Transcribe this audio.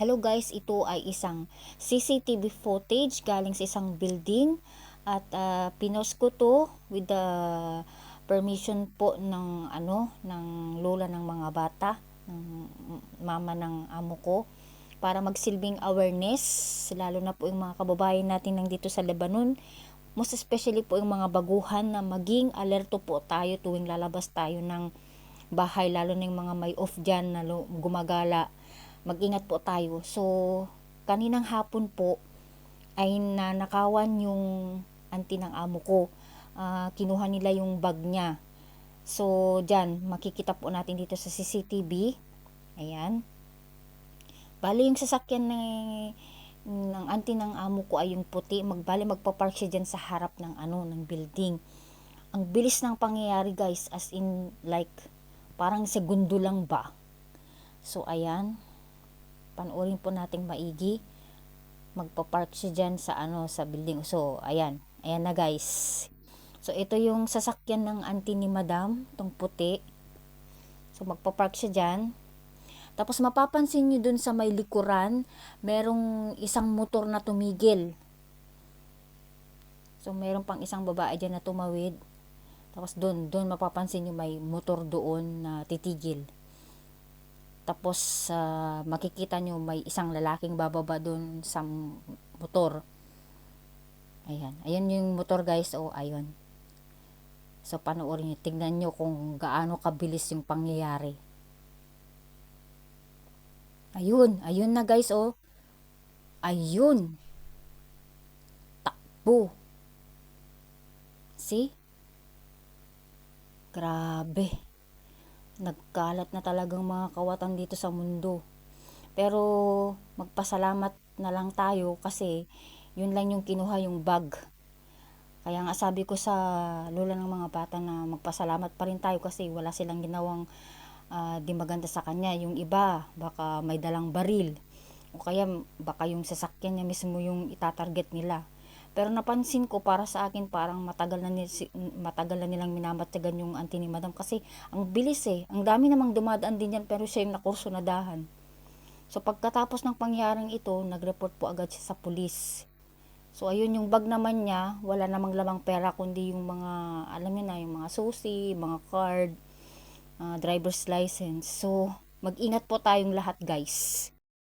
Hello guys, ito ay isang CCTV footage galing sa isang building at pinost ko to with the permission po ng ng lola ng mga bata, ng mama ng amo ko, para magsilbing awareness lalo na po yung mga kababayan natin nandito sa Lebanon, most especially po yung mga baguhan, na maging alerto po tayo tuwing lalabas tayo ng bahay, lalo na yung mga may off dyan na gumagala. Mag-ingat po tayo. So, kaninang hapon po ay nanakawan yung auntie ng amo ko. Kinuha nila yung bag niya. So, dyan, makikita po natin dito sa CCTV. Ayan. Bali yung sasakyan ng auntie ng amo ko ay yung puti. Magpa-park siya dyan sa harap ng building. Ang bilis ng pangyayari guys, as in like parang segundo lang ba. So, ayan. Panoorin po nating maigi. Magpa-park siya dyan sa building. So, ayan. Ayan na guys. So, ito yung sasakyan ng auntie ni madam, tong puti. So, magpa-park siya dyan. Tapos, mapapansin nyo dun sa may likuran, merong isang motor na tumigil. So, meron pang isang babae dyan na tumawid. Tapos, dun mapapansin nyo may motor doon na titigil. Tapos makikita nyo may isang lalaking bababa doon sa motor. Ayan. Ayan yung motor guys. O, ayun. So, panoorin nyo. Tignan nyo kung gaano kabilis yung pangyayari. Ayun. Ayun na guys. O. Ayun. Takbo. See? Grabe. Nagkalat na talagang mga kawatan dito sa mundo. Pero magpasalamat na lang tayo kasi yun lang yung kinuha, yung bag. Kaya nga sabi ko sa lola ng mga bata na magpasalamat pa rin tayo kasi wala silang ginawang di maganda sa kanya. Yung iba baka may dalang baril o kaya baka yung sasakyan niya mismo yung itatarget nila. Pero napansin ko, para sa akin parang matagal na nilang minamatyagan yung auntie ni madam kasi ang bilis eh. Ang dami namang dumadaan din yan pero siya yung nakursunadahan. So pagkatapos ng pangyaring ito, nag-report po agad siya sa pulis. So ayun, yung bag naman niya, wala namang lamang pera kundi yung mga, alam niyo na, yung mga susi, mga card, driver's license. So mag-ingat po tayong lahat guys.